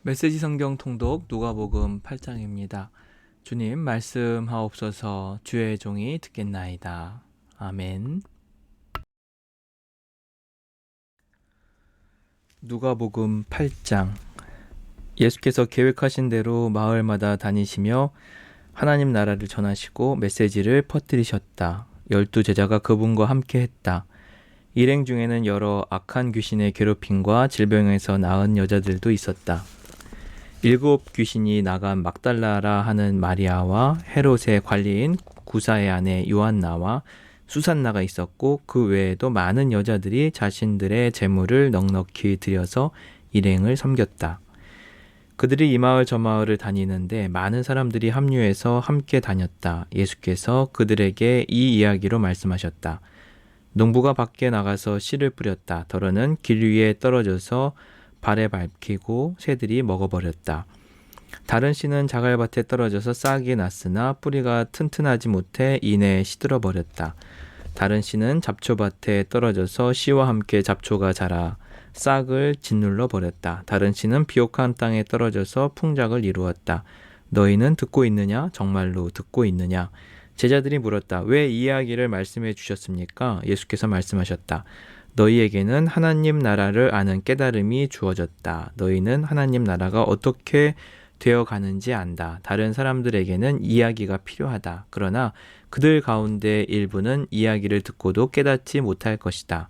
메시지 성경 통독 누가복음 8장입니다. 주님 말씀하옵소서. 주의 종이 듣겠나이다. 아멘. 누가복음 8장. 예수께서 계획하신 대로 마을마다 다니시며 하나님 나라를 전하시고 메시지를 퍼뜨리셨다. 12 제자가 그분과 함께 했다. 일행 중에는 여러 악한 귀신의 괴롭힘과 질병에서 나은 여자들도 있었다. 7 귀신이 나간 막달라라 하는 마리아와 헤롯의 관리인 구사의 아내 요한나와 수산나가 있었고, 그 외에도 많은 여자들이 자신들의 재물을 넉넉히 들여서 일행을 섬겼다. 그들이 이 마을 저 마을을 다니는데 많은 사람들이 합류해서 함께 다녔다. 예수께서 그들에게 이 이야기로 말씀하셨다. 농부가 밖에 나가서 씨를 뿌렸다. 덜어는 길 위에 떨어져서 발에 밟히고 새들이 먹어버렸다. 다른 씨는 자갈밭에 떨어져서 싹이 났으나 뿌리가 튼튼하지 못해 이내에 시들어버렸다. 다른 씨는 잡초밭에 떨어져서 씨와 함께 잡초가 자라 싹을 짓눌러 버렸다. 다른 씨는 비옥한 땅에 떨어져서 풍작을 이루었다. 너희는 듣고 있느냐? 정말로 듣고 있느냐? 제자들이 물었다. 왜 이 이야기를 말씀해 주셨습니까? 예수께서 말씀하셨다. 너희에게는 하나님 나라를 아는 깨달음이 주어졌다. 너희는 하나님 나라가 어떻게 되어가는지 안다. 다른 사람들에게는 이야기가 필요하다. 그러나 그들 가운데 일부는 이야기를 듣고도 깨닫지 못할 것이다.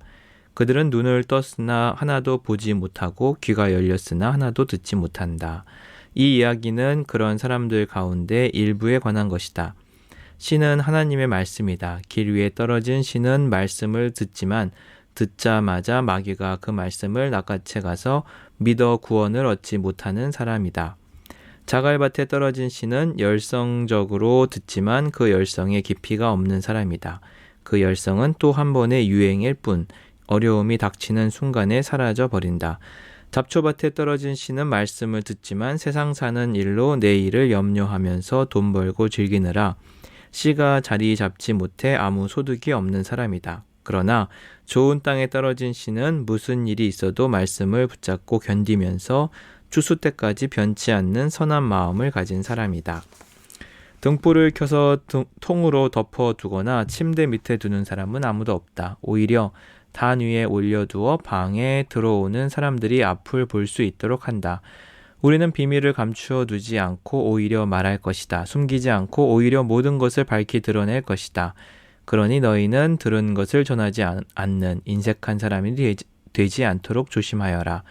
그들은 눈을 떴으나 하나도 보지 못하고 귀가 열렸으나 하나도 듣지 못한다. 이 이야기는 그런 사람들 가운데 일부에 관한 것이다. 씨는 하나님의 말씀이다. 길 위에 떨어진 씨는 말씀을 듣지만 듣자마자 마귀가 그 말씀을 낚아채 가서 믿어 구원을 얻지 못하는 사람이다. 자갈밭에 떨어진 씨는 열성적으로 듣지만 그 열성에 깊이가 없는 사람이다. 그 열성은 또 한 번의 유행일 뿐 어려움이 닥치는 순간에 사라져 버린다. 잡초밭에 떨어진 씨는 말씀을 듣지만 세상 사는 일로 내일을 염려하면서 돈 벌고 즐기느라 씨가 자리 잡지 못해 아무 소득이 없는 사람이다. 그러나 좋은 땅에 떨어진 씨는 무슨 일이 있어도 말씀을 붙잡고 견디면서 추수 때까지 변치 않는 선한 마음을 가진 사람이다. 등불을 켜서 통으로 덮어두거나 침대 밑에 두는 사람은 아무도 없다. 오히려 단 위에 올려두어 방에 들어오는 사람들이 앞을 볼 수 있도록 한다. 우리는 비밀을 감추어 두지 않고 오히려 말할 것이다. 숨기지 않고 오히려 모든 것을 밝히 드러낼 것이다. 그러니 너희는 들은 것을 전하지 않는 인색한 사람이 되지 않도록 조심하여라.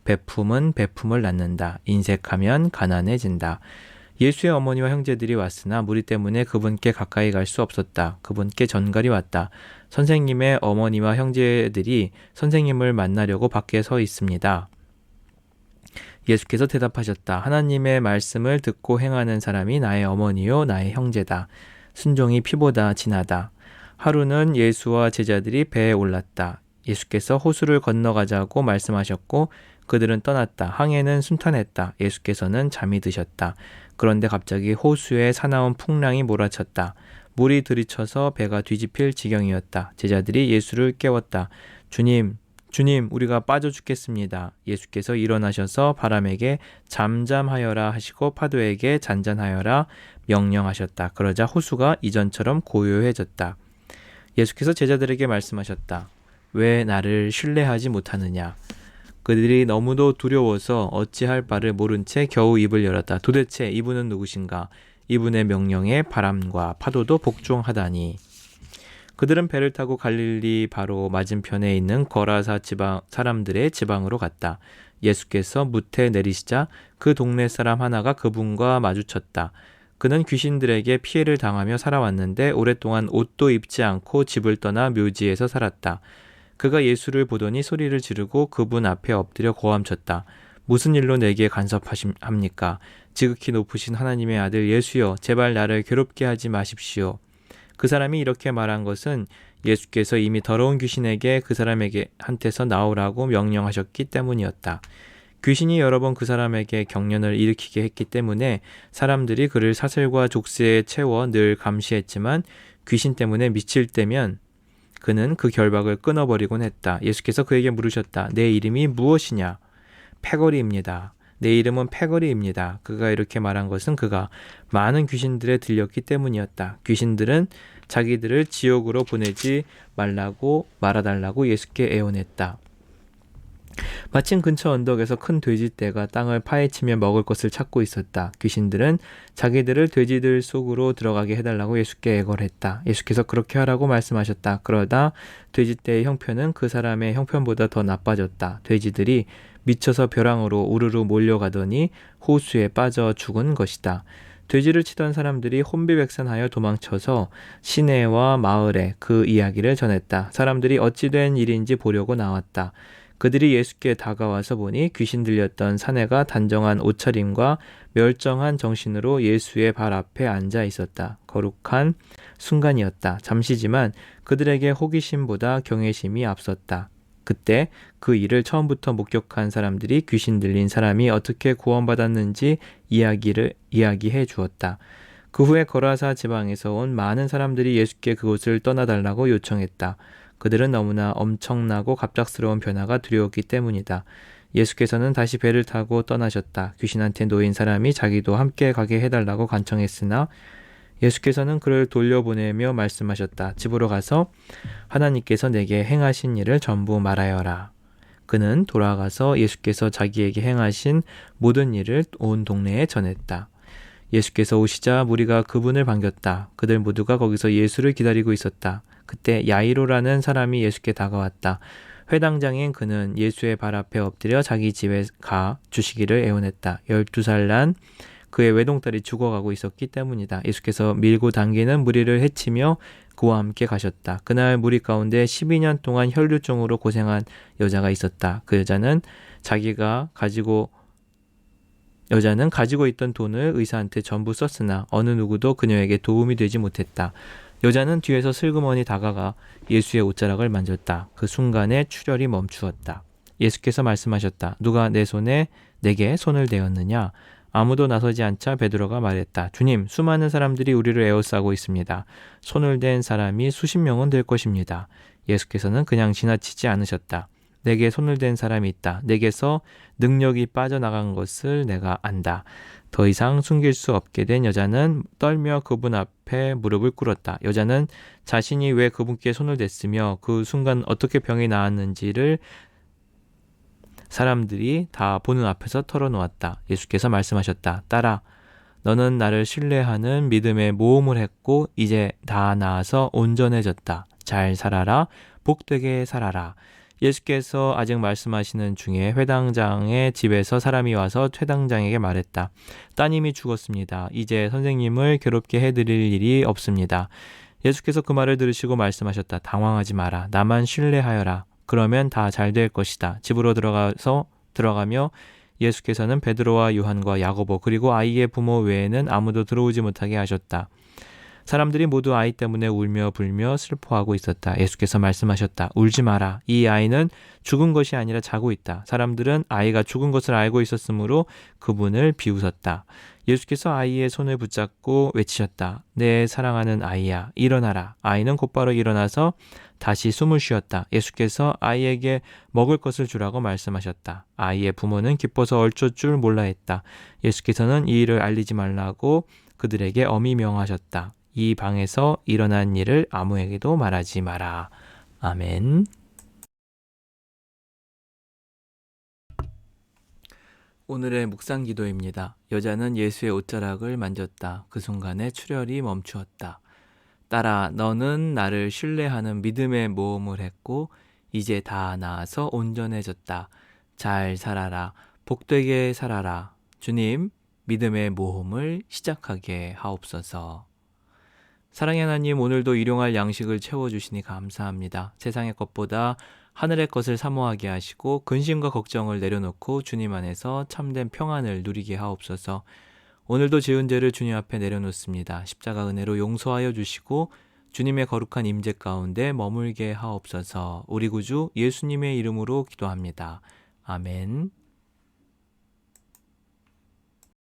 베품은 베품을 낳는다. 인색하면 가난해진다. 예수의 어머니와 형제들이 왔으나 무리 때문에 그분께 가까이 갈 수 없었다. 그분께 전갈이 왔다. 선생님의 어머니와 형제들이 선생님을 만나려고 밖에 서 있습니다. 예수께서 대답하셨다. 하나님의 말씀을 듣고 행하는 사람이 나의 어머니요 나의 형제다. 순종이 피보다 진하다. 하루는 예수와 제자들이 배에 올랐다. 예수께서 호수를 건너가자고 말씀하셨고 그들은 떠났다. 항해는 순탄했다. 예수께서는 잠이 드셨다. 그런데 갑자기 호수에 사나운 풍랑이 몰아쳤다. 물이 들이쳐서 배가 뒤집힐 지경이었다. 제자들이 예수를 깨웠다. 주님, 우리가 빠져 죽겠습니다. 예수께서 일어나셔서 바람에게 잠잠하여라 하시고 파도에게 잔잔하여라 명령하셨다. 그러자 호수가 이전처럼 고요해졌다. 예수께서 제자들에게 말씀하셨다. 왜 나를 신뢰하지 못하느냐? 그들이 너무도 두려워서 어찌할 바를 모른 채 겨우 입을 열었다. 도대체 이분은 누구신가? 이분의 명령에 바람과 파도도 복종하다니. 그들은 배를 타고 갈릴리 바로 맞은편에 있는 거라사 지방 사람들의 지방으로 갔다. 예수께서 무태 내리시자 그 동네 사람 하나가 그분과 마주쳤다. 그는 귀신들에게 피해를 당하며 살아왔는데 오랫동안 옷도 입지 않고 집을 떠나 묘지에서 살았다. 그가 예수를 보더니 소리를 지르고 그분 앞에 엎드려 고함쳤다. 무슨 일로 내게 간섭합니까? 지극히 높으신 하나님의 아들 예수여, 제발 나를 괴롭게 하지 마십시오. 그 사람이 이렇게 말한 것은 예수께서 이미 더러운 귀신에게 그 사람에게 한테서 나오라고 명령하셨기 때문이었다. 귀신이 여러 번 그 사람에게 경련을 일으키게 했기 때문에 사람들이 그를 사슬과 족쇄에 채워 늘 감시했지만 귀신 때문에 미칠 때면 그는 그 결박을 끊어버리곤 했다. 예수께서 그에게 물으셨다. 내 이름이 무엇이냐? 패거리입니다. 내 이름은 패거리입니다. 그가 이렇게 말한 것은 그가 많은 귀신들에 들렸기 때문이었다. 귀신들은 자기들을 지옥으로 보내지 말아달라고 예수께 애원했다. 마침 근처 언덕에서 큰 돼지떼가 땅을 파헤치며 먹을 것을 찾고 있었다. 귀신들은 자기들을 돼지들 속으로 들어가게 해달라고 예수께 애걸했다. 예수께서 그렇게 하라고 말씀하셨다. 그러다 돼지떼의 형편은 그 사람의 형편보다 더 나빠졌다. 돼지들이 미쳐서 벼랑으로 우르르 몰려가더니 호수에 빠져 죽은 것이다. 돼지를 치던 사람들이 혼비백산하여 도망쳐서 시내와 마을에 그 이야기를 전했다. 사람들이 어찌된 일인지 보려고 나왔다. 그들이 예수께 다가와서 보니 귀신 들렸던 사내가 단정한 옷차림과 멸정한 정신으로 예수의 발 앞에 앉아 있었다. 거룩한 순간이었다. 잠시지만 그들에게 호기심보다 경외심이 앞섰다. 그때 그 일을 처음부터 목격한 사람들이 귀신 들린 사람이 어떻게 구원받았는지 이야기해 주었다. 그 후에 거라사 지방에서 온 많은 사람들이 예수께 그곳을 떠나달라고 요청했다. 그들은 너무나 엄청나고 갑작스러운 변화가 두려웠기 때문이다. 예수께서는 다시 배를 타고 떠나셨다. 귀신한테 놓인 사람이 자기도 함께 가게 해달라고 간청했으나 예수께서는 그를 돌려보내며 말씀하셨다. 집으로 가서 하나님께서 내게 행하신 일을 전부 말하여라. 그는 돌아가서 예수께서 자기에게 행하신 모든 일을 온 동네에 전했다. 예수께서 오시자 무리가 그분을 반겼다. 그들 모두가 거기서 예수를 기다리고 있었다. 그때 야이로라는 사람이 예수께 다가왔다. 회당장인 그는 예수의 발 앞에 엎드려 자기 집에 가 주시기를 애원했다. 12살 난 그의 외동딸이 죽어가고 있었기 때문이다. 예수께서 밀고 당기는 무리를 헤치며 그와 함께 가셨다. 그날 무리 가운데 12년 동안 혈류증으로 고생한 여자가 있었다. 그 여자는 가지고 있던 돈을 의사한테 전부 썼으나 어느 누구도 그녀에게 도움이 되지 못했다. 여자는 뒤에서 슬그머니 다가가 예수의 옷자락을 만졌다. 그 순간에 출혈이 멈추었다. 예수께서 말씀하셨다. 누가 내게 손을 대었느냐? 아무도 나서지 않자 베드로가 말했다. 주님, 수많은 사람들이 우리를 에워싸고 있습니다. 손을 댄 사람이 수십 명은 될 것입니다. 예수께서는 그냥 지나치지 않으셨다. 내게 손을 댄 사람이 있다. 내게서 능력이 빠져나간 것을 내가 안다. 더 이상 숨길 수 없게 된 여자는 떨며 그분 앞에 무릎을 꿇었다. 여자는 자신이 왜 그분께 손을 댔으며 그 순간 어떻게 병이 나았는지를 사람들이 다 보는 앞에서 털어놓았다. 예수께서 말씀하셨다. 딸아, 너는 나를 신뢰하는 믿음의 모험을 했고 이제 다 나아서 온전해졌다. 잘 살아라. 복되게 살아라. 예수께서 아직 말씀하시는 중에 회당장의 집에서 사람이 와서 회당장에게 말했다. 따님이 죽었습니다. 이제 선생님을 괴롭게 해드릴 일이 없습니다. 예수께서 그 말을 들으시고 말씀하셨다. 당황하지 마라. 나만 신뢰하여라. 그러면 다 잘 될 것이다. 집으로 들어가며 예수께서는 베드로와 요한과 야고보 그리고 아이의 부모 외에는 아무도 들어오지 못하게 하셨다. 사람들이 모두 아이 때문에 울며 불며 슬퍼하고 있었다. 예수께서 말씀하셨다. 울지 마라. 이 아이는 죽은 것이 아니라 자고 있다. 사람들은 아이가 죽은 것을 알고 있었으므로 그분을 비웃었다. 예수께서 아이의 손을 붙잡고 외치셨다. 내 사랑하는 아이야, 일어나라. 아이는 곧바로 일어나서 다시 숨을 쉬었다. 예수께서 아이에게 먹을 것을 주라고 말씀하셨다. 아이의 부모는 기뻐서 어쩔 줄 몰라 했다. 예수께서는 이 일을 알리지 말라고 그들에게 엄히 명하셨다. 이 방에서 일어난 일을 아무에게도 말하지 마라. 아멘. 오늘의 묵상 기도입니다. 여자는 예수의 옷자락을 만졌다. 그 순간에 출혈이 멈추었다. 딸아, 너는 나를 신뢰하는 믿음의 모험을 했고 이제 다 나아서 온전해졌다. 잘 살아라. 복되게 살아라. 주님, 믿음의 모험을 시작하게 하옵소서. 사랑의 하나님, 오늘도 일용할 양식을 채워주시니 감사합니다. 세상의 것보다 하늘의 것을 사모하게 하시고 근심과 걱정을 내려놓고 주님 안에서 참된 평안을 누리게 하옵소서. 오늘도 지은 죄를 주님 앞에 내려놓습니다. 십자가 은혜로 용서하여 주시고 주님의 거룩한 임재 가운데 머물게 하옵소서. 우리 구주 예수님의 이름으로 기도합니다. 아멘.